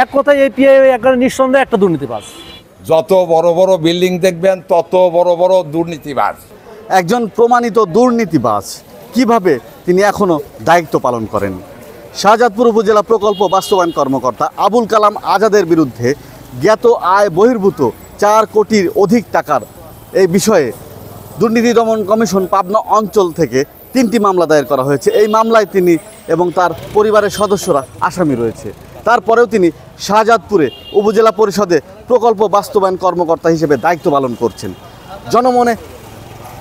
এক কথায় এই পিআই একটা নিঃসন্দেহে একটা দুর্নীতিবাজ। যত বড় বড় বিল্ডিং দেখবেন তত বড় বড় দুর্নীতিবাজ। একজন প্রমাণিত দুর্নীতিবাজ কিভাবে তিনি এখনও দায়িত্ব পালন করেন? শাহজাদপুর উপজেলা প্রকল্প বাস্তবায়ন কর্মকর্তা আবুল কালাম আজাদের বিরুদ্ধে জ্ঞাত আয় বহির্ভূত 4 কোটির অধিক টাকার এই বিষয়ে দুর্নীতি দমন কমিশন পাবনা অঞ্চল থেকে 3টি মামলা দায়ের করা হয়েছে। এই মামলায় তিনি এবং তার পরিবারের সদস্যরা আসামি রয়েছে। তারপরেও তিনি শাহজাদপুরে উপজেলা পরিষদে প্রকল্প বাস্তবায়ন কর্মকর্তা হিসেবে দায়িত্ব পালন করছেন। জনমনে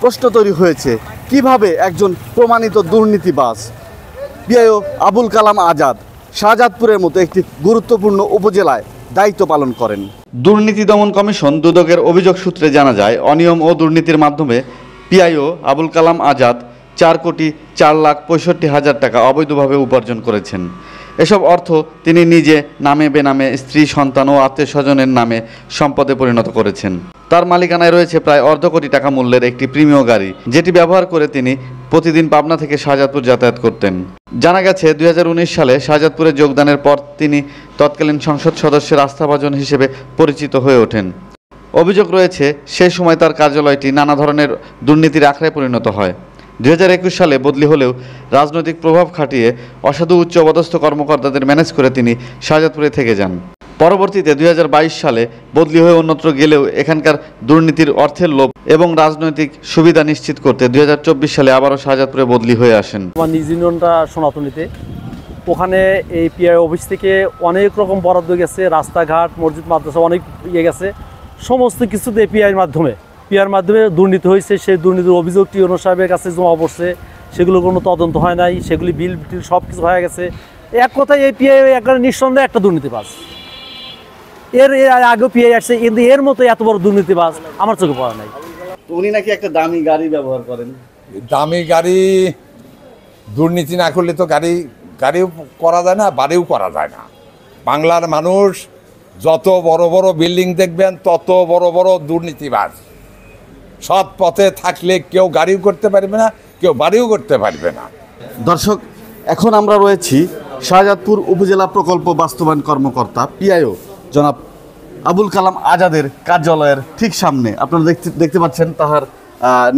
প্রশ্ন তৈরি হয়েছে, কিভাবে একজন প্রমাণিত দুর্নীতিবাজ পিআইও আবুল কালাম আজাদ শাহজাদপুরের মতো একটি গুরুত্বপূর্ণ উপজেলায় দায়িত্ব পালন করেন। দুর্নীতি দমন কমিশন দুদকের অভিযোগ সূত্রে জানা যায়, অনিয়ম ও দুর্নীতির মাধ্যমে পিআইও আবুল কালাম আজাদ 4,04,65,000 টাকা অবৈধভাবে উপার্জন করেছেন। এসব অর্থ তিনি নিজে নামে বেনামে স্ত্রী, সন্তান ও আত্মীয় স্বজনের নামে সম্পদে পরিণত করেছেন। তার মালিকানায় রয়েছে প্রায় 1.5 কোটি টাকা মূল্যের একটি প্রিমিয় গাড়ি, যেটি ব্যবহার করে তিনি প্রতিদিন পাবনা থেকে শাহজাদপুর যাতায়াত করতেন। জানা গেছে 2019 সালে শাহজাদপুরে যোগদানের পর তিনি তৎকালীন সংসদ সদস্যের আস্থাভাজন হিসেবে পরিচিত হয়ে ওঠেন। অভিযোগ রয়েছে সেই সময় তার কার্যালয়টি নানা ধরনের দুর্নীতির আখড়ায় পরিণত হয়। 2021 সালে বদলি হলেও রাজনৈতিক প্রভাব খাটিয়ে অসাধু উচ্চপদস্থ কর্মকর্তাদের ম্যানেজ করে তিনি শাহজাদপুরে থেকে যান। পরবর্তীতে 2022 সালে বদলি হয়ে অন্যত্র গেলেও এখানকার দুর্নীতির অর্থের লোভ এবং রাজনৈতিক সুবিধা নিশ্চিত করতে 2024 সালে আবারও শাহজাদপুরে বদলি হয়ে আসেন। আমার নিজ ইউনিয়নটা সনাতনীতে, ওখানে এই পিআই অফিস থেকে অনেক রকম বরাদ্দ গেছে, রাস্তাঘাট, মসজিদ, মাদ্রাসা অনেক গেছে। সমস্ত কিছুতে পিআইয়ের মাধ্যমে দুর্নীতি হয়েছে। সেই দুর্নীতির অভিযোগটি ওনো সাহেবের কাছে জমা পড়ছে, সেগুলো কোনো তদন্ত হয় নাই, সেগুলি বিল টিল সব কিছু হয়ে গেছে। এক কথায় এই পিআই একটা নিঃসন্দেহে একটা দুর্নীতিবাজ। এর আগেও পিআই আসছে, কিন্তু এর মতো এত বড় দুর্নীতিবাজ আমার চোখে পড়া নাই। উনি নাকি একটা দামি গাড়ি ব্যবহার করেন। দামি গাড়ি দুর্নীতি না করলে তো গাড়িও করা যায় না, বাড়িও করা যায় না। বাংলার মানুষ যত বড় বড় বিল্ডিং দেখবেন তত বড় বড় দুর্নীতিবাজ। সৎ পথে থাকলে কেউ গাড়িও করতে পারবে না, কেউ বাড়িও করতে পারবে না। দর্শক, এখন আমরা রয়েছি শাহজাদপুর উপজেলা প্রকল্প বাস্তবায়ন কর্মকর্তা পিআইও জনাব আবুল কালাম আজাদের কার্যালয়ের ঠিক সামনে। আপনারা দেখতে পাচ্ছেন তাহার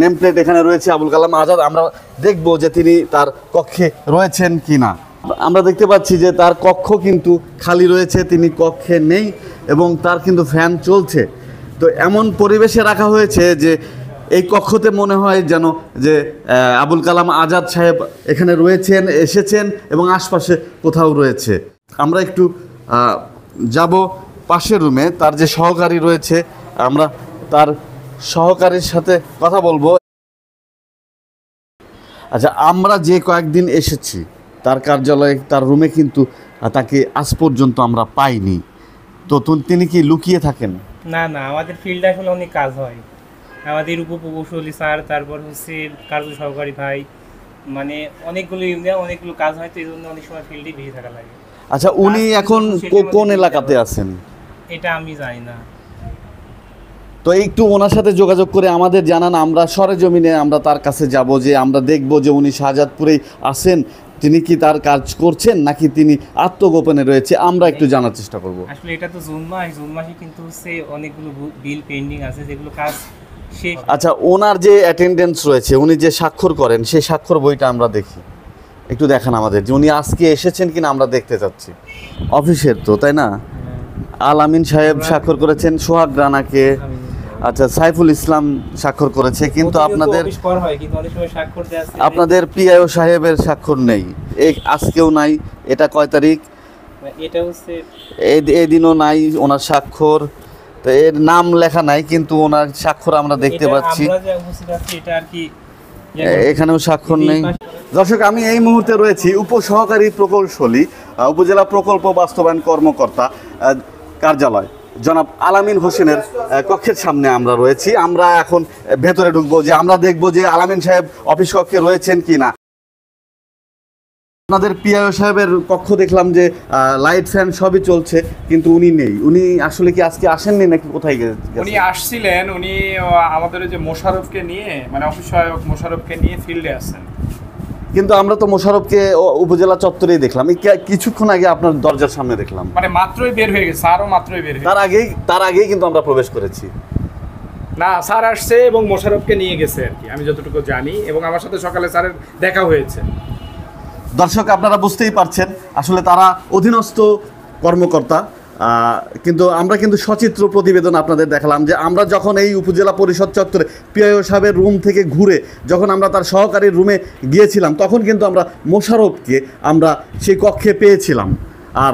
নেম প্লেট এখানে রয়েছে আবুল কালাম আজাদ। আমরা দেখব যে তিনি তার কক্ষে রয়েছেন কি না। আমরা দেখতে পাচ্ছি যে তার কক্ষ কিন্তু খালি রয়েছে, তিনি কক্ষে নেই এবং তার কিন্তু ফ্যান চলছে। তো এমন পরিবেশে রাখা হয়েছে যে এই কক্ষতে মনে হয় যেন যে আবুল কালাম আজাদ সাহেব এখানে রয়েছেন, এসেছেন এবং আশপাশে কোথাও রয়েছে। আমরা একটু যাব পাশের রুমে, তার যে সহকারী রয়েছে, আমরা তার সহকারীর সাথে কথা বলবো। আচ্ছা, আমরা যে কয়েকদিন এসেছি তার কার্যালয়ে, তার রুমে কিন্তু তাকে আজ পর্যন্ত আমরা পাইনি। তো তিনি কি লুকিয়ে থাকেন? না, আমাদের ফিল্ডে আসলে অনেক কাজ হয়। আমাদের উপপ্রকৌশলী স্যার, তারপর হচ্ছে কার্য সহকারী ভাই, মানে অনেকগুলো ইউনিয়ন, অনেকগুলো কাজ হয়, তো এই জন্য অনেক সময় ফিল্ডে বেশি থাকা লাগে। আচ্ছা, উনি এখন কোন এলাকাতে আছেন এটা আমি জানি না। তো একটু ওনার সাথে যোগাযোগ করে আমাদের জানান, আমরা সরেজমিনে আমরা তার কাছে যাব, যে আমরা দেখব যে উনি শাহজাদপুরেই আছেন, তিনি কি তার কাজ করছেন নাকি তিনি আত্মগোপনে রয়েছে, আমরা একটু জানার চেষ্টা করব। আসলে এটা তো জুন মাসে কিন্তু হচ্ছে অনেকগুলো বিল পেন্ডিং আছে, যেগুলো কাজ শেষ। আচ্ছা, ওনার যে অ্যাটেন্ডেন্স রয়েছে, উনি যে স্বাক্ষর করেন, সেই স্বাক্ষর বইটা আমরা দেখি, একটু দেখান আমাদের যে উনি আজকে এসেছেন কিনা আমরা দেখতে চাচ্ছি। অফিসের তো, তাই না? আল আমিন সাহেব স্বাক্ষর করেছেন, সোহাগ রানাকে, আচ্ছা সাইফুল ইসলাম স্বাক্ষর করেছে, কিন্তু আপনাদের পিআইও সাহেবের স্বাক্ষর নেই, আজকেও নাই। এটা কয় তারিখ? এটা হচ্ছে এই দিনও নাই ওনার স্বাক্ষর। তো এর নাম লেখা নাই, কিন্তু ওনার স্বাক্ষর আমরা দেখতে পাচ্ছি। এখানেও স্বাক্ষর নেই। দর্শক, আমি এই মুহূর্তে রয়েছি উপসহকারী প্রকৌশলী উপজেলা প্রকল্প বাস্তবায়ন কর্মকর্তা কার্যালয় জনাব আলামিন হোসেনের কক্ষের সামনে আমরা রয়েছি। আমরা এখন ভেতরে ঢুকবো, যে আমরা দেখবো যে আলামিন সাহেব অফিস কক্ষে রয়েছেন কিনা। আপনাদের পিআইও সাহেবের কক্ষ দেখলাম যে লাইট ফ্যান সবই চলছে, কিন্তু উনি নেই। উনি আসলে কি আজকে আসেননি নাকি কোথায় গেছেন? উনি আসছিলেন, উনি আমাদের যে মোশাররফকে নিয়ে, মানে অফিস সহায়ক মোশাররফকে নিয়ে ফিল্ডে আছেন। কিন্তু আমরা তো মোশাররফকে উপজেলা চত্বরেই দেখলাম, এই কিছুক্ষণ আগে আপনার দরজার সামনে দেখলাম। মানে মাত্রই বের হয়ে গেছে, স্যারও মাত্রই বের হয়ে তার আগেই কিন্তু আমরা প্রবেশ করেছি। না, স্যার আসছে এবং মোশাররফকে নিয়ে গেছে আর কি, আমি যতটুকু জানি, এবং আমার সাথে সকালে স্যারের দেখা হয়েছে। দর্শক আপনারা বুঝতেই পারছেন, আসলে তারা অধীনস্থ কর্মকর্তা, কিন্তু আমরা কিন্তু সচিত্র প্রতিবেদন আপনাদের দেখালাম যে আমরা যখন এই উপজেলা পরিষদ চত্বরে পিআইও সাহেবের রুম থেকে ঘুরে যখন আমরা তার সহকারীর রুমে গিয়েছিলাম, তখন কিন্তু আমরা মোশাররফকে আমরা সেই কক্ষে পেয়েছিলাম। আর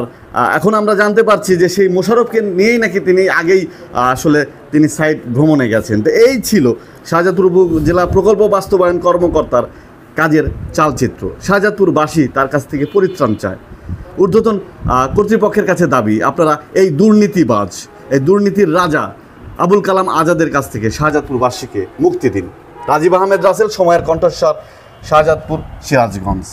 এখন আমরা জানতে পারছি যে সেই মোশাররফকে নিয়েই নাকি তিনি আগেই আসলে তিনি সাইট ভ্রমণে গেছেন। তো এই ছিল শাহজাদপুর উপজেলা প্রকল্প বাস্তবায়ন কর্মকর্তার কাজের চালচিত্র। শাহজাদপুরবাসী তার কাছ থেকে পরিত্রাণ চায়। ঊর্ধ্বতন কর্তৃপক্ষের কাছে দাবি, আপনারা এই দুর্নীতিবাজ, এই দুর্নীতির রাজা আবুল কালাম আজাদের কাছ থেকে শাহজাদপুরবাসীকে মুক্তি দিন। রাজীব আহমেদ রাসেল, সময়ের কণ্ঠস্বর, শাহজাদপুর, সিরাজগঞ্জ।